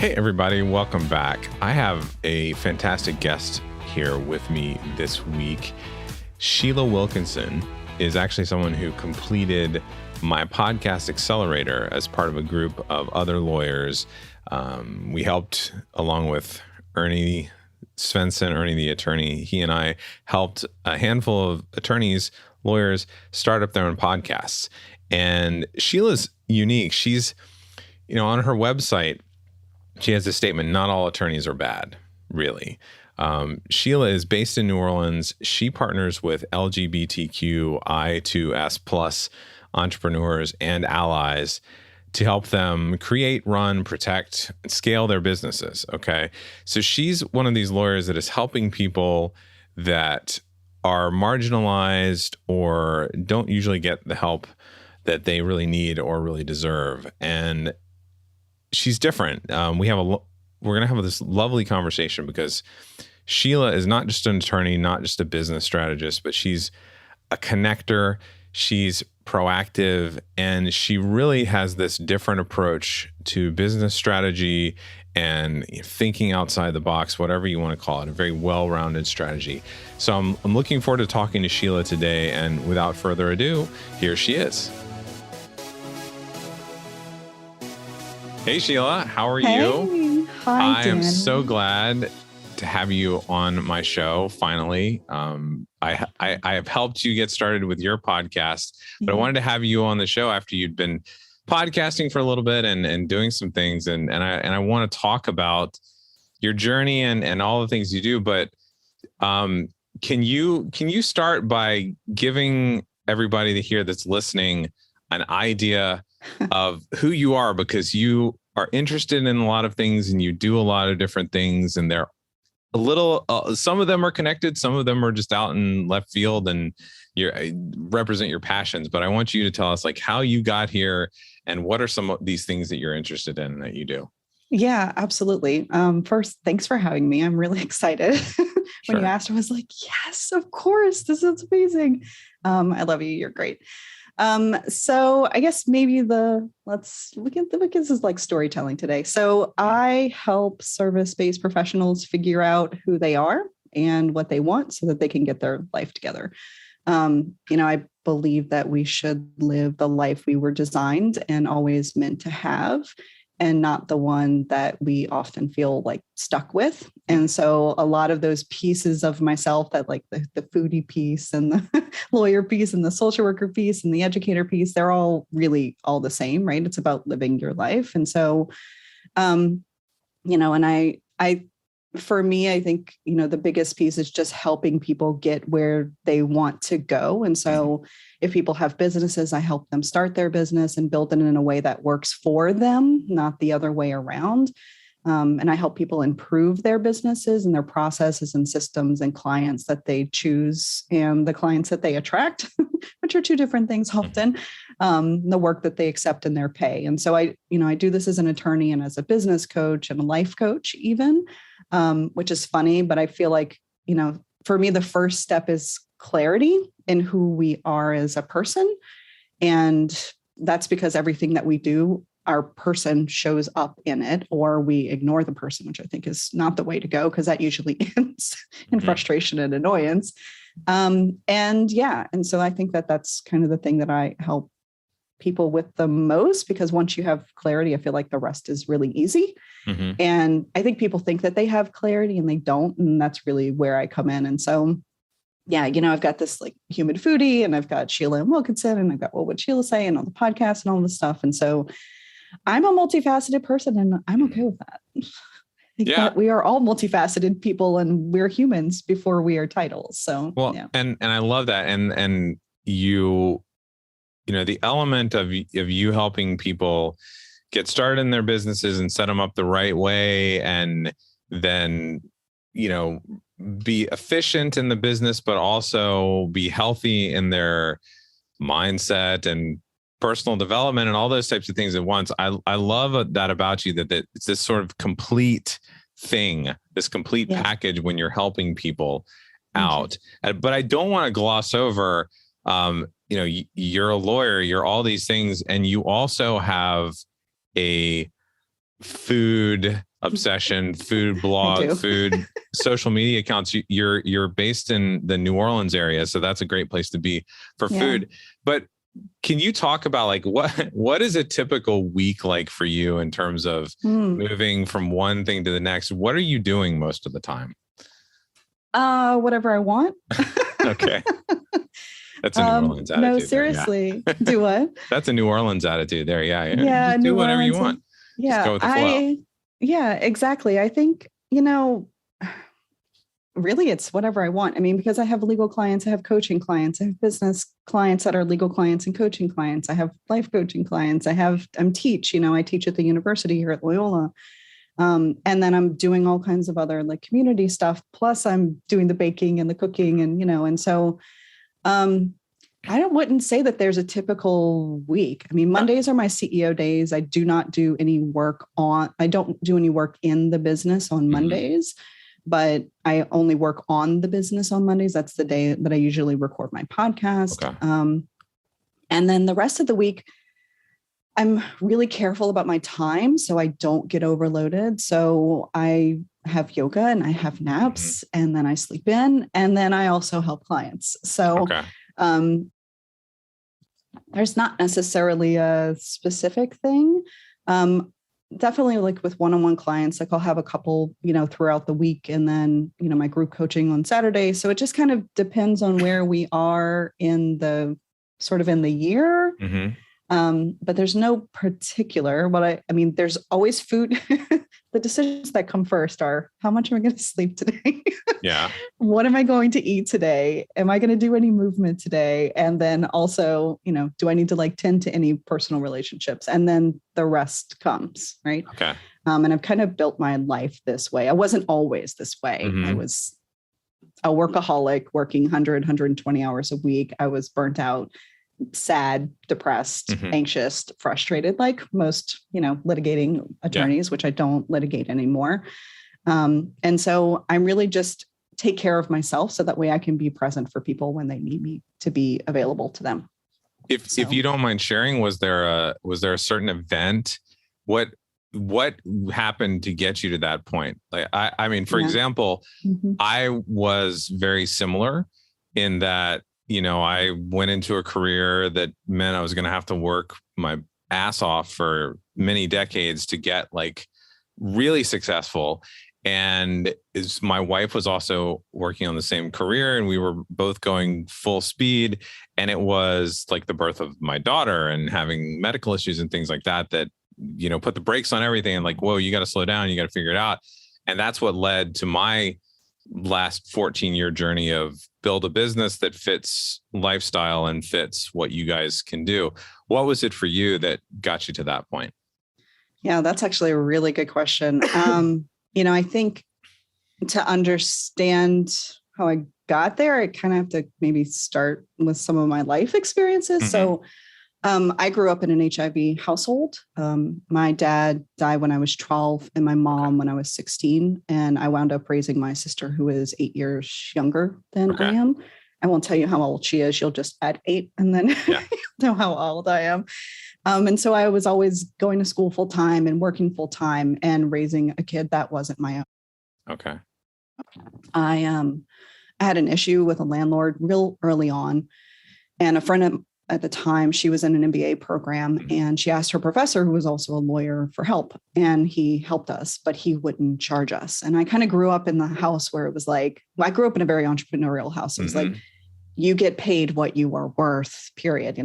Hey, everybody. Welcome back. I have a fantastic guest here with me this week. Sheila Wilkinson is actually someone who completed my podcast accelerator as part of a group of other lawyers. We helped, along with Ernie Svensson, Ernie the attorney, he and I helped a handful of attorneys, lawyers, start up their own podcasts. And Sheila's unique. She's, on her website, she has a statement, not all attorneys are bad, really. Sheila is based in New Orleans. She partners with LGBTQI2S plus entrepreneurs and allies to help them create, run, protect, and scale their businesses, okay? So she's one of these lawyers that is helping people that are marginalized or don't usually get the help that they really need or really deserve. And she's different. We're going to have this lovely conversation because Sheila is not just an attorney, not just a business strategist, but she's a connector. She's proactive, and she really has this different approach to business strategy and thinking outside the box, whatever you want to call it, a very well-rounded strategy. So I'm looking forward to talking to Sheila today. And without further ado, here she is. Hey, Sheila, how are you? Hi, I Dan. am so glad to have you on my show. Finally, I have helped you get started with your podcast, but I wanted to have you on the show after you'd been podcasting for a little bit and doing some things. And I want to talk about your journey and all the things you do. But can you start by giving everybody here that's listening an idea of who you are, because you are interested in a lot of things and you do a lot of different things, and they're a little, some of them are connected, some of them are just out in left field, and you represent your passions. But I want you to tell us like how you got here and what are some of these things that you're interested in that you do. Yeah, absolutely. First, thanks for having me. I'm really excited. When you asked, I was like, yes, of course. This is amazing. I love you. You're great. So I guess maybe let's look at this is like storytelling today. So I help service-based professionals figure out who they are and what they want so that they can get their life together. I believe that we should live the life we were designed and always meant to have, and not the one that we often feel like stuck with. And so a lot of those pieces of myself that like the foodie piece and the lawyer piece and the social worker piece and the educator piece, they're all really all the same, right? It's about living your life. And so, and for me, I think, the biggest piece is just helping people get where they want to go. And so if people have businesses, I help them start their business and build it in a way that works for them, not the other way around. And I help people improve their businesses and their processes and systems and clients that they choose and the clients that they attract, which are two different things often, the work that they accept in their pay. And so I do this as an attorney and as a business coach and a life coach even, which is funny, but I feel like, for me, the first step is clarity in who we are as a person. And that's because everything that we do, our person shows up in it, or we ignore the person, which I think is not the way to go, because that usually ends in frustration and annoyance. And so I think that that's kind of the thing that I help people with the most, because once you have clarity, I feel like the rest is really easy. And I think people think that they have clarity and they don't. And that's really where I come in. And so, I've got this like human foodie, and I've got Sheila M. Wilkinson, and I've got Would Sheila Say, and on the podcast and all this stuff. And so I'm a multifaceted person, and I'm okay with that. I think that we are all multifaceted people, and we're humans before we are titles. So, and I love that. And you, the element of you helping people get started in their businesses and set them up the right way, and then, be efficient in the business, but also be healthy in their mindset and personal development and all those types of things at once. I love that about you, that it's this sort of complete thing, this complete package when you're helping people out. But I don't want to gloss over, you're a lawyer, you're all these things, and you also have a food obsession, food I blog, do. food social media accounts. You're based in the New Orleans area, so that's a great place to be for Yeah. food. But can you talk about like what is a typical week like for you in terms of moving from one thing to the next? What are you doing most of the time? Whatever I want. Okay. That's a New Orleans attitude. No, there, seriously. yeah. Do what? That's a New Orleans attitude there. Yeah. Yeah. Just do New whatever you Orleans. want. Yeah. Just go with the flow. Yeah, exactly. I think, really it's whatever I want. I mean, because I have legal clients, I have coaching clients, I have business clients that are legal clients and coaching clients. I have life coaching clients. I teach at the university here at Loyola. And then I'm doing all kinds of other like community stuff. Plus I'm doing the baking and the cooking and so, I wouldn't say that there's a typical week. I mean, Mondays are my CEO days. I don't do any work in the business on Mondays, but I only work on the business on Mondays. That's the day that I usually record my podcast. Okay. And then the rest of the week, I'm really careful about my time so I don't get overloaded. So I have yoga and I have naps and then I sleep in and then I also help clients. So okay. There's not necessarily a specific thing. Definitely like with one-on-one clients, like I'll have a couple, throughout the week and then, my group coaching on Saturday. So it just kind of depends on where we are in the year. But there's no particular, I mean, there's always food. The decisions that come first are how much am I going to sleep today? Yeah. What am I going to eat today? Am I going to do any movement today? And then also, do I need to tend to any personal relationships? And then the rest comes, right? Okay. And I've kind of built my life this way. I wasn't always this way. I was a workaholic working 120 hours a week. I was burnt out, sad, depressed, anxious, frustrated, like most, litigating attorneys, which I don't litigate anymore. And so I'm really just take care of myself so that way I can be present for people when they need me to be available to them. If you don't mind sharing, was there a certain event? What happened to get you to that point? Like, I mean, for example, I was very similar in that, I went into a career that meant I was going to have to work my ass off for many decades to get really successful. And my wife was also working on the same career and we were both going full speed. And it was like the birth of my daughter and having medical issues and things like that, put the brakes on everything and whoa, you got to slow down. You got to figure it out. And that's what led to my last 14-year journey of build a business that fits lifestyle and fits what you guys can do. What was it for you that got you to that point? Yeah, that's actually a really good question. I think to understand how I got there, I kind of have to maybe start with some of my life experiences. So I grew up in an HIV household. My dad died when I was 12 and my mom when I was 16. And I wound up raising my sister who is 8 years younger than I am. I won't tell you how old she is. You'll just add 8 and then you'll know how old I am. And so I was always going to school full time and working full time and raising a kid that wasn't my own. Okay. I had an issue with a landlord real early on, and a friend at the time, she was in an MBA program and she asked her professor, who was also a lawyer, for help. And he helped us, but he wouldn't charge us. And I kind of grew up in the house where it was I grew up in a very entrepreneurial house. It was you get paid what you are worth, period,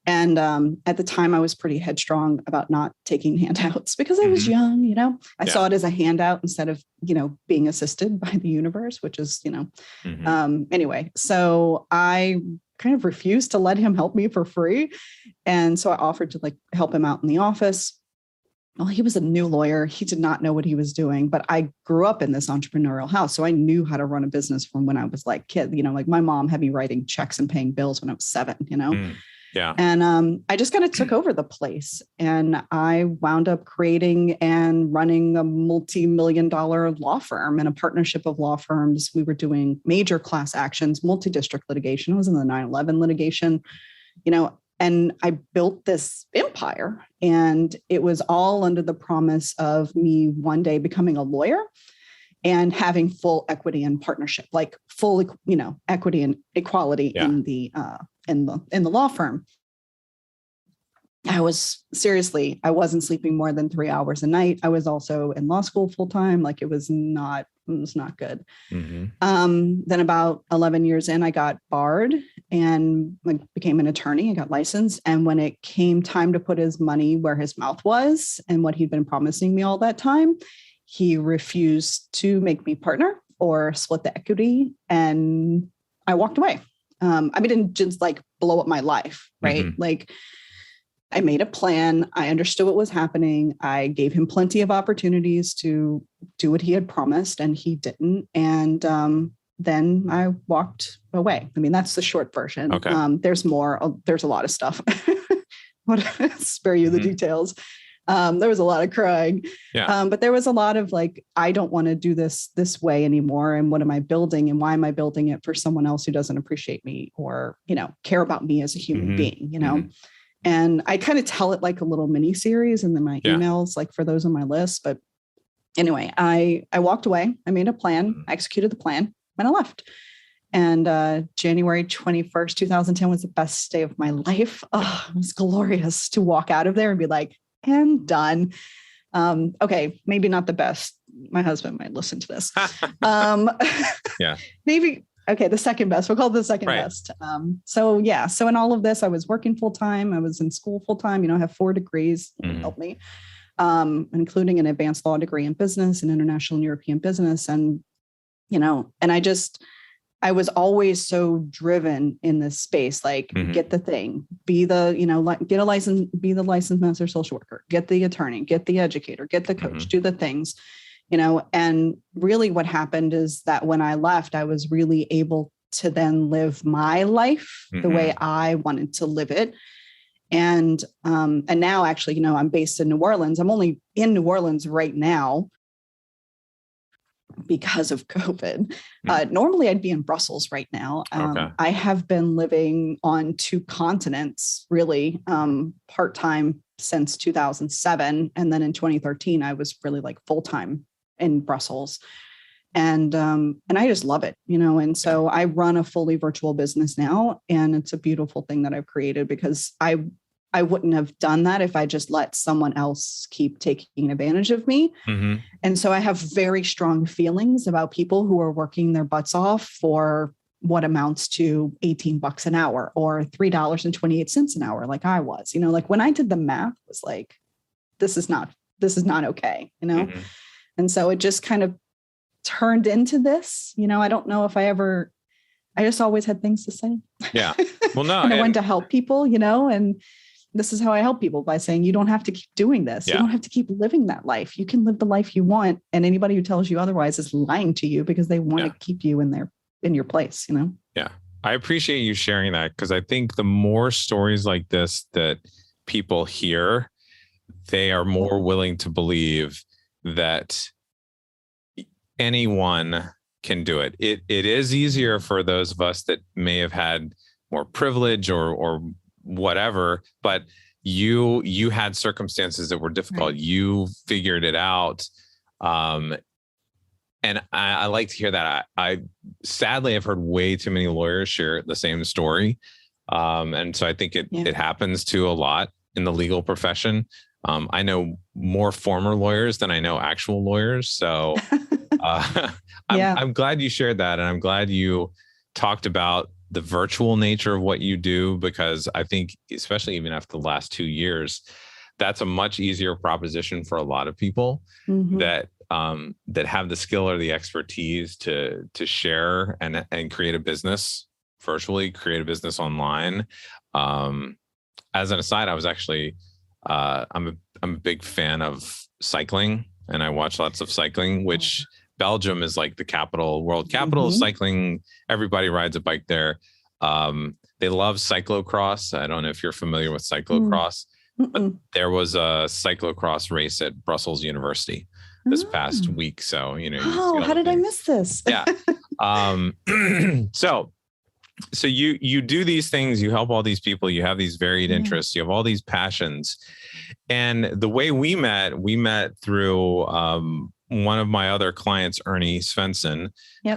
And at the time I was pretty headstrong about not taking handouts because I was young, I saw it as a handout instead of, being assisted by the universe, which is, anyway, so I kind of refused to let him help me for free. And so I offered to help him out in the office. Well, he was a new lawyer. He did not know what he was doing, but I grew up in this entrepreneurial house. So I knew how to run a business from when I was kid, my mom had me writing checks and paying bills when I was 7, Yeah. And I just kind of took over the place and I wound up creating and running a multi-million-dollar law firm and a partnership of law firms. We were doing major class actions, multi-district litigation. It was in the 9/11 litigation. And I built this empire, and it was all under the promise of me one day becoming a lawyer and having full equity and partnership, like full, equity and equality in the law firm. I wasn't sleeping more than 3 hours a night. I was also in law school full time. Like it was not good. Mm-hmm. Then about 11 years in, I got barred and became an attorney. I got licensed. And when it came time to put his money where his mouth was and what he'd been promising me all that time, he refused to make me partner or split the equity. And I walked away. I didn't just blow up my life, right? Mm-hmm. I made a plan. I understood what was happening. I gave him plenty of opportunities to do what he had promised, and he didn't. And then I walked away. That's the short version. Okay. There's more. There's a lot of stuff. I want to spare you the details. There was a lot of crying. Yeah. But there was a lot of I don't want to do this way anymore. And what am I building? And why am I building it for someone else who doesn't appreciate me or, care about me as a human being, Mm-hmm. And I kind of tell it like a little mini series and then my emails, for those on my list. But anyway, I walked away. I made a plan, I executed the plan, and I left. And January 21st, 2010 was the best day of my life. Oh, it was glorious to walk out of there and be like, and done. Okay, maybe not the best. My husband might listen to this. Maybe. Okay, the second best. We'll call it the second best. So in all of this, I was working full time. I was in school full time. I have 4 degrees. Help me, including an advanced law degree in business and international and European business. And I was always so driven in this space. Get the thing, be the get a license, be the licensed master social worker, get the attorney, get the educator, get the coach, do the things. And really what happened is that when I left, I was really able to then live my life the way I wanted to live it. And now actually, I'm based in New Orleans. I'm only in New Orleans right now because of COVID. Normally I'd be in Brussels right now. I have been living on 2 continents, really, part-time since 2007. And then in 2013, I was really full-time in Brussels. And I just love it, and so I run a fully virtual business now, and it's a beautiful thing that I've created because I wouldn't have done that if I just let someone else keep taking advantage of me. Mm-hmm. And so I have very strong feelings about people who are working their butts off for what amounts to $18 an hour or $3.28 an hour. Like I was, when I did the math, it was this is not okay, Mm-hmm. And so it just kind of turned into this, I don't know if I just always had things to say. Yeah. Well, no, and I wanted to help people, and this is how I help people by saying, you don't have to keep doing this. Yeah. You don't have to keep living that life. You can live the life you want. And anybody who tells you otherwise is lying to you because they want to keep you in your place, Yeah. I appreciate you sharing that because I think the more stories like this that people hear, they are more willing to believe that anyone can do it. It is easier for those of us that may have had more privilege or whatever, but you had circumstances that were difficult. Right. You figured it out. And I like to hear that. I sadly, I've heard way too many lawyers share the same story. And so I think it happens to a lot in the legal profession. I know more former lawyers than I know actual lawyers. So I'm glad you shared that. And I'm glad you talked about the virtual nature of what you do, because I think, especially even after the last 2 years, that's a much easier proposition for a lot of people that have the skill or the expertise to share and create a business virtually, create a business online. As an aside, I was actually, I'm a big fan of cycling, and I watch lots of cycling, which Belgium is like the world capital of cycling. Everybody rides a bike there. They love cyclocross. I don't know if you're familiar with cyclocross, but there was a cyclocross race at Brussels University this past week. So, how did I miss this? Yeah. So So you do these things, you help all these people, you have these varied interests, you have all these passions. And the way we met through one of my other clients, Ernie Svensson,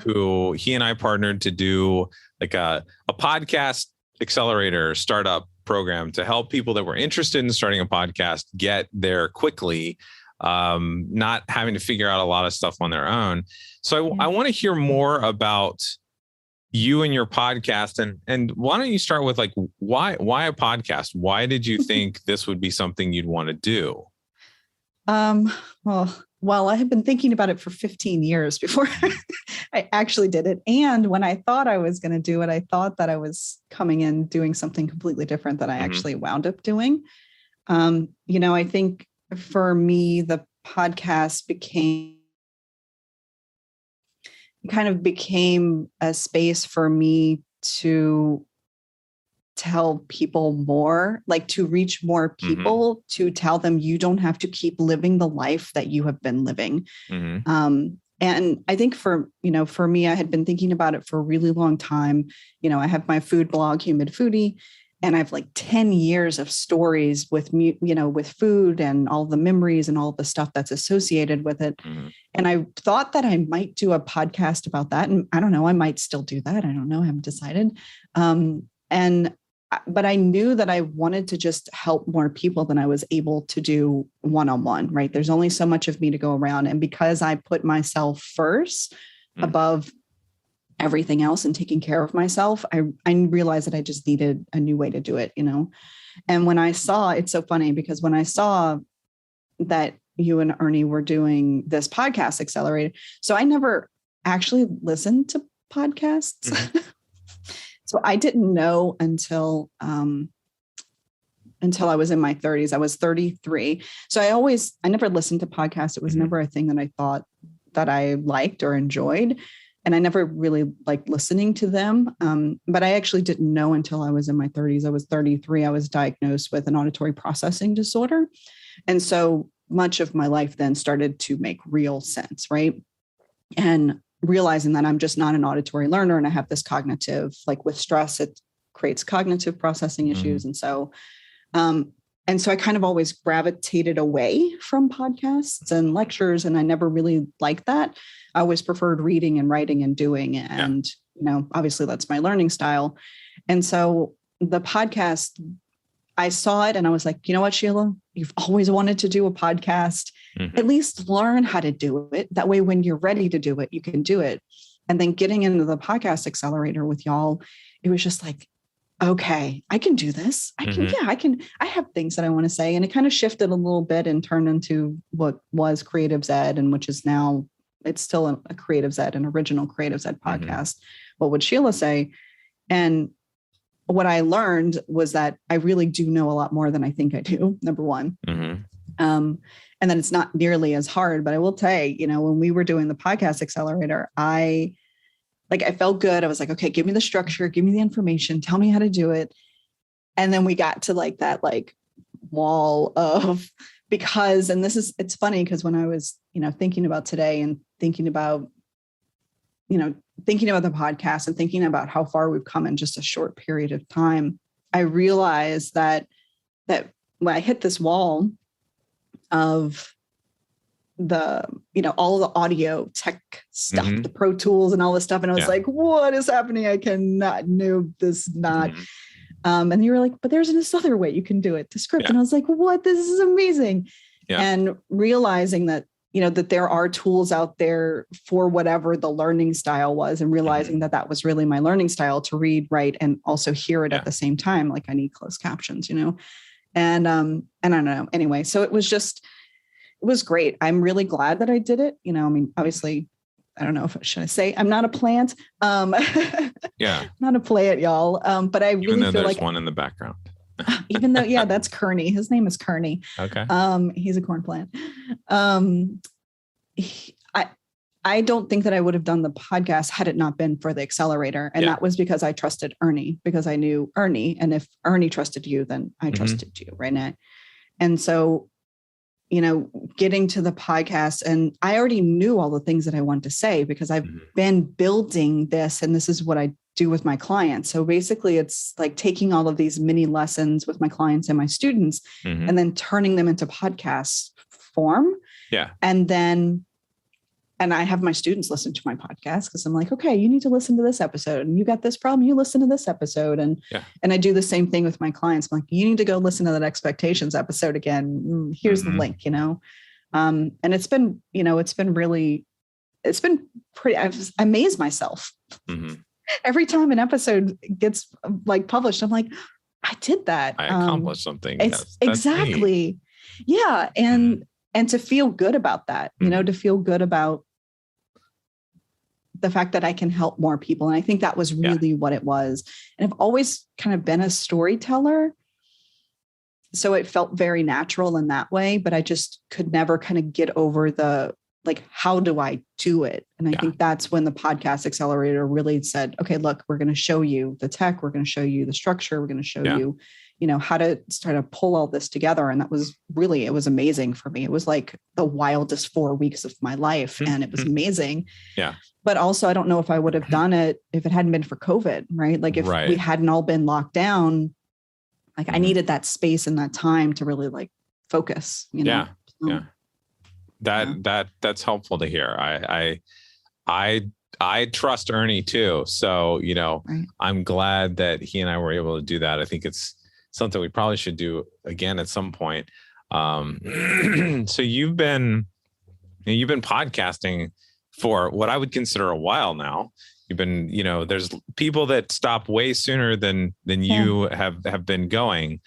who he and I partnered to do like a podcast accelerator startup program to help people that were interested in starting a podcast get there quickly, not having to figure out a lot of stuff on their own. So I want to hear more about you and your podcast, and why don't you start with like why a podcast? Why did you think this would be something you'd want to do? Well, I had been thinking about it for 15 years before I actually did it. And when I thought I was going to do it, I thought that I was coming in doing something completely different than I actually wound up doing. I think for me, the podcast became a space for me to tell people more, like to reach more people, to tell them you don't have to keep living the life that you have been living. And I think for me, I had been thinking about it for a really long time. I have my food blog, Humid Foodie, and I have like 10 years of stories with with food and all the memories and all the stuff that's associated with it. And I thought that I might do a podcast about that. And I don't know, I might still do that. I don't know. I haven't decided. But I knew that I wanted to just help more people than I was able to do one-on-one, right? There's only so much of me to go around. And because I put myself first above everything else and taking care of myself, I realized that I just needed a new way to do it, And when I saw, it's so funny because when I saw that you and Ernie were doing this podcast accelerator, so I never actually listened to podcasts. So I didn't know until I was in my 30s. I was 33. So I never listened to podcasts. It was never a thing that I thought that I liked or enjoyed. And I never really liked listening to them. But I actually didn't know until I was in my 30s. I was 33. I was diagnosed with an auditory processing disorder. And so much of my life then started to make real sense, right? And realizing that I'm just not an auditory learner and I have this cognitive, like with stress, it creates cognitive processing issues. And so I kind of always gravitated away from podcasts and lectures. And I never really liked that. I always preferred reading and writing and doing. And, obviously that's my learning style. And so the podcast, I saw it and I was like, you know what, Sheila, you've always wanted to do a podcast, at least learn how to do it. That way, when you're ready to do it, you can do it. And then getting into the podcast accelerator with y'all, it was just like, okay, I can do this. I have things that I want to say. And it kind of shifted a little bit and turned into what was Creatives Ed, and which is now, it's still a Creatives Ed, an original Creatives Ed podcast. What would Sheila say? And what I learned was that I really do know a lot more than I think I do, number one. And then it's not nearly as hard, but I will tell you, when we were doing the podcast accelerator, I felt good. I was like, okay, give me the structure, give me the information, tell me how to do it. And then we got to like that, like wall of, and it's funny because when I was, thinking about today and thinking about the podcast and thinking about how far we've come in just a short period of time, I realized that when I hit this wall of the, all the audio tech stuff, the Pro Tools and all this stuff. And I was like, what is happening? I cannot do this, not. And you were like, but there's this other way you can do it, to script. And I was like, what? This is amazing. And realizing that, that there are tools out there for whatever the learning style was, and realizing that was really my learning style, to read, write, and also hear it at the same time. Like I need closed captions, and I don't know. Anyway, so it was great. I'm really glad that I did it. Obviously, I don't know should I say I'm not a plant. Not a plant, y'all. But I really feel there's like one in the background. Even though, that's Kearney. His name is Kearney. Okay. He's a corn plant. I don't think that I would have done the podcast had it not been for the accelerator. And that was because I trusted Ernie, because I knew Ernie. And if Ernie trusted you, then I trusted you, right now. And so, getting to the podcast, and I already knew all the things that I wanted to say because I've been building this, and this is what I do with my clients. So basically it's like taking all of these mini lessons with my clients and my students and then turning them into podcast form. Yeah. And I have my students listen to my podcast because I'm like, okay, you need to listen to this episode, and you got this problem, you listen to this episode. And I do the same thing with my clients. I'm like, you need to go listen to that expectations episode again. Here's the link, and it's been pretty, I've amazed myself. Every time an episode gets like published, I'm like, I did that. I accomplished something. Yes, exactly. Neat. Yeah. And to feel good about that, to feel good about the fact that I can help more people. And I think that was really what it was. And I've always kind of been a storyteller. So it felt very natural in that way, but I just could never kind of get over the, like, how do I do it? And I think that's when the podcast accelerator really said, okay, look, we're going to show you the tech. We're going to show you the structure. We're going to show you, how to start to pull all this together. And that was really, it was amazing for me. It was like the wildest 4 weeks of my life. And it was amazing. Yeah. But also, I don't know if I would have done it if it hadn't been for COVID, right? Like if we hadn't all been locked down, like I needed that space and that time to really like focus, Yeah. That's helpful to hear. I trust Ernie too. So, I'm glad that he and I were able to do that. I think it's something we probably should do again at some point. So you've been podcasting for what I would consider a while now. You've been, there's people that stop way sooner than you have been going.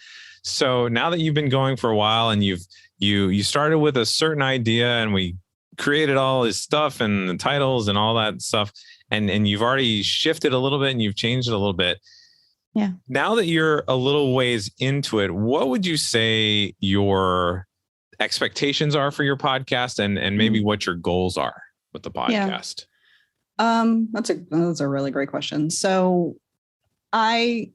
So now that you've been going for a while and you started with a certain idea and we created all this stuff and the titles and all that stuff, and you've already shifted a little bit and you've changed it a little bit. Yeah. Now that you're a little ways into it, what would you say your expectations are for your podcast and maybe what your goals are with the podcast? That's a really great question. So I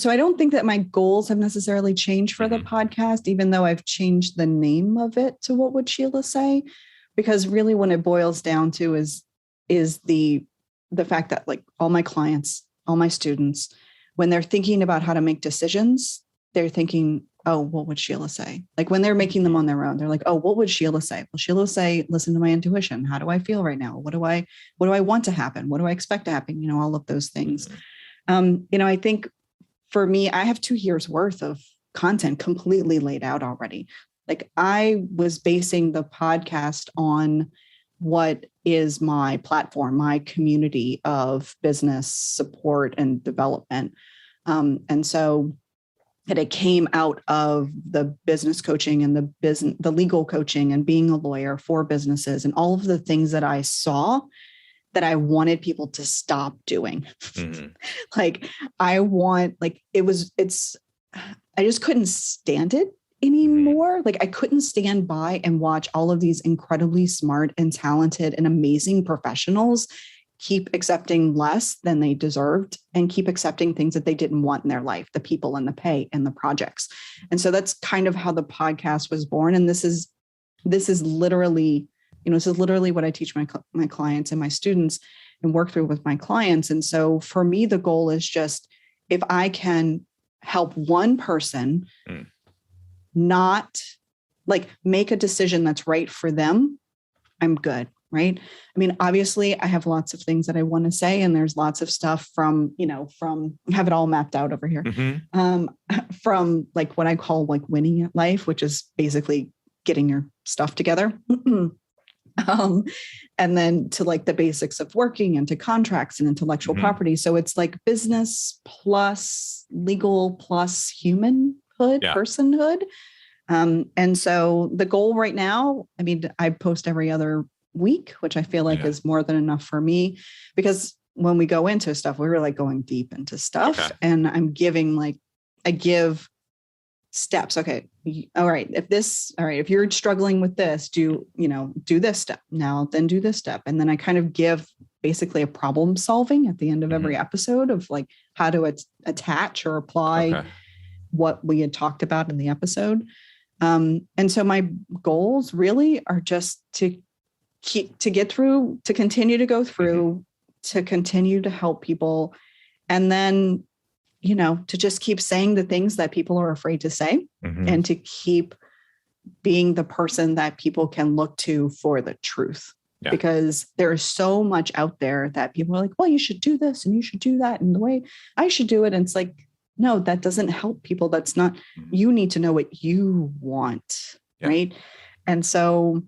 don't think that my goals have necessarily changed for the podcast, even though I've changed the name of it to What Would Sheila Say? Because really when it boils down to is the fact that like all my clients, all my students, when they're thinking about how to make decisions, they're thinking, oh, what would Sheila say? Like when they're making them on their own, they're like, oh, what would Sheila say? Well, Sheila say, listen to my intuition. How do I feel right now? What do I want to happen? What do I expect to happen? All of those things. I think for me, I have 2 years worth of content completely laid out already. Like I was basing the podcast on what is my platform, my community of business support and development. And so it came out of the business coaching and the legal coaching and being a lawyer for businesses and all of the things that I saw that I wanted people to stop doing. Like I just couldn't stand it anymore. Like I couldn't stand by and watch all of these incredibly smart and talented and amazing professionals keep accepting less than they deserved and keep accepting things that they didn't want in their life, the people and the pay and the projects. And so that's kind of how the podcast was born. And this is literally, what I teach my clients and my students and work through with my clients. And so for me, the goal is just, if I can help one person not like make a decision that's right for them, I'm good. Right. I mean, obviously I have lots of things that I want to say, and there's lots of stuff from have it all mapped out over here. From like what I call like winning at life, which is basically getting your stuff together. And then to like the basics of working and to contracts and intellectual property. So it's like business plus legal plus humanhood, personhood. And so the goal right now, I mean, I post every other week, which I feel like is more than enough for me, because when we go into stuff, we're like going deep into stuff and I give steps. Okay. All right. If you're struggling with this, do this step now, then do this step. And then I kind of give basically a problem solving at the end of every episode of like how to attach or apply what we had talked about in the episode. And so my goals really are just to continue to go through, to continue to help people. And then, to just keep saying the things that people are afraid to say, and to keep being the person that people can look to for the truth. Yeah. Because there is so much out there that people are like, well, you should do this and you should do that, and the way I should do it. And it's like, no, that doesn't help people. That's not, you need to know what you want. Yeah. Right. And so,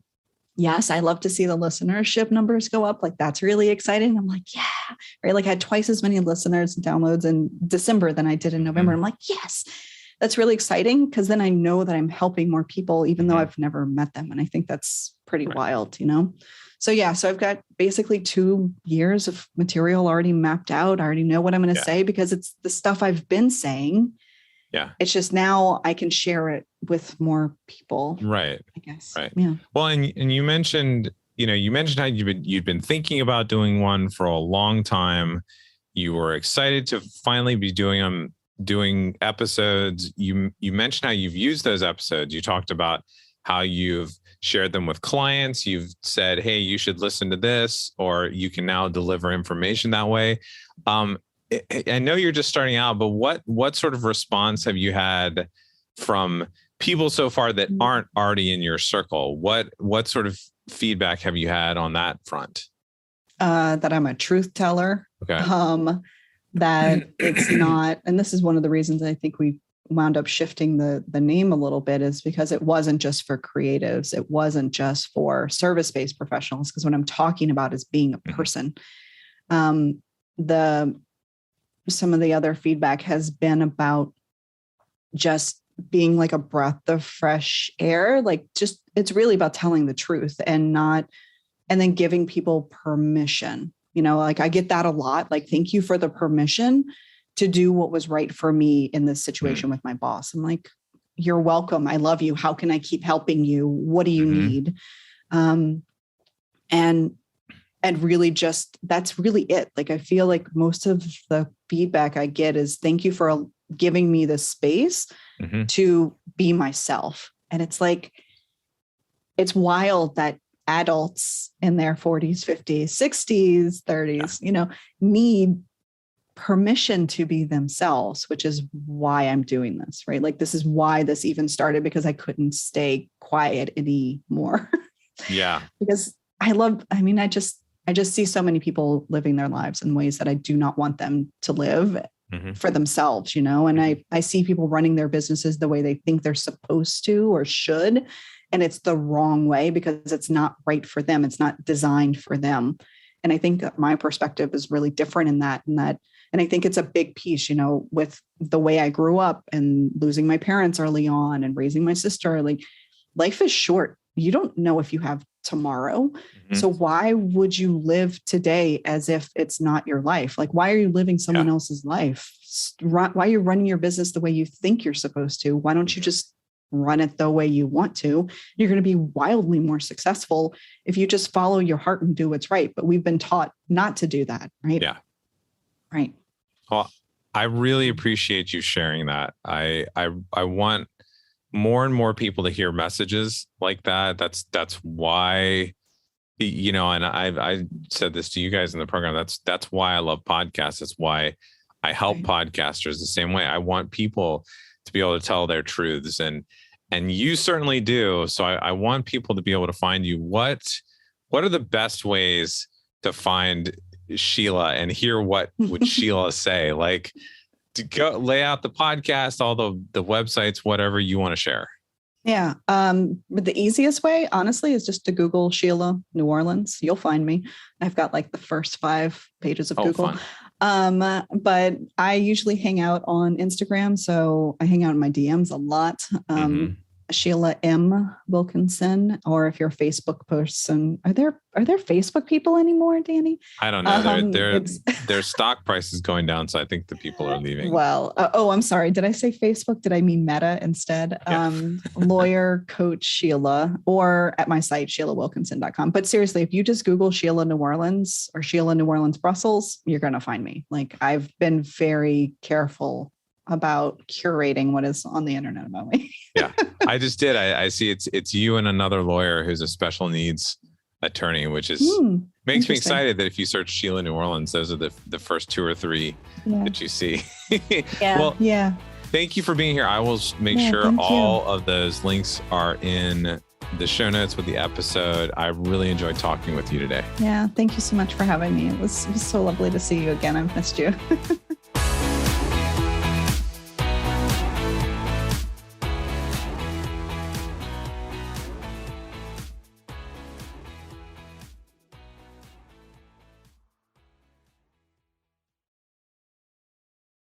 yes, I love to see the listenership numbers go up. Like, that's really exciting. I'm like, yeah, right. Like, I had twice as many listeners and downloads in December than I did in November. I'm like, yes, that's really exciting, because then I know that I'm helping more people, even though I've never met them. And I think that's pretty wild, So yeah, so I've got basically 2 years of material already mapped out. I already know what I'm going to say, because it's the stuff I've been saying. Yeah. It's just now I can share it with more people. Right. I guess. Right. Yeah. Well, and you mentioned, how you've been thinking about doing one for a long time. You were excited to finally be doing episodes. You mentioned how you've used those episodes. You talked about how you've shared them with clients. You've said, hey, you should listen to this, or you can now deliver information that way. I know you're just starting out, but what sort of response have you had from people so far that aren't already in your circle? What sort of feedback have you had on that front? That I'm a truth teller. Okay. That it's not, and this is one of the reasons I think we wound up shifting the name a little bit, is because it wasn't just for creatives. It wasn't just for service-based professionals, because what I'm talking about is being a person. Some of the other feedback has been about just being like a breath of fresh air. Like, just, it's really about telling the truth and then giving people permission. Like, I get that a lot. Like, thank you for the permission to do what was right for me in this situation with my boss. I'm like, you're welcome. I love you. How can I keep helping you? What do you need? And really just, that's really it. Like, I feel like most of the feedback I get is thank you for giving me the space to be myself. And it's like, it's wild that adults in their 40s, 50s, 60s, 30s, need permission to be themselves, which is why I'm doing this, right? Like, this is why this even started, because I couldn't stay quiet anymore. Yeah. Because I just see so many people living their lives in ways that I do not want them to live for themselves, and I see people running their businesses the way they think they're supposed to or should. And it's the wrong way, because it's not right for them. It's not designed for them. And I think that my perspective is really different in that. And I think it's a big piece, with the way I grew up and losing my parents early on and raising my sister. Like, life is short. You don't know if you have tomorrow. So why would you live today as if it's not your life? Like, why are you living someone else's life? Why are you running your business the way you think you're supposed to? Why don't you just run it the way you want to? You're going to be wildly more successful if you just follow your heart and do what's right. But we've been taught not to do that. Right. Yeah. Right. Well, I really appreciate you sharing that. I want more and more people to hear messages like that. That's why, and I said this to you guys in the program. That's why I love podcasts. That's why I help podcasters the same way. I want people to be able to tell their truths, and you certainly do. So I want people to be able to find you. What are the best ways to find Sheila and hear what would Sheila say? Like, to go lay out the podcast, all the websites, whatever you want to share. Yeah. But the easiest way, honestly, is just to Google Sheila New Orleans. You'll find me. I've got like the first 5 pages of Google. Fun. But I usually hang out on Instagram. So I hang out in my DMs a lot. Sheila M Wilkinson, or if you're a Facebook person, are there Facebook people anymore, Danny? I don't know. Their stock price is going down, so I think the people are leaving. Well, I'm sorry. Did I say Facebook? Did I mean Meta instead? Yeah. Lawyer coach Sheila, or at my site SheilaWilkinson.com. But seriously, if you just Google Sheila New Orleans or Sheila New Orleans Brussels, you're going to find me. Like, I've been very careful about curating what is on the internet about me. Yeah, I just did. I see it's you and another lawyer who's a special needs attorney, which is makes me excited that if you search Sheila New Orleans, those are the first 2 or 3 that you see. Well, thank you for being here. I will make sure all of those links are in the show notes with the episode. I really enjoyed talking with you today. Yeah, thank you so much for having me. It was so lovely to see you again. I've missed you.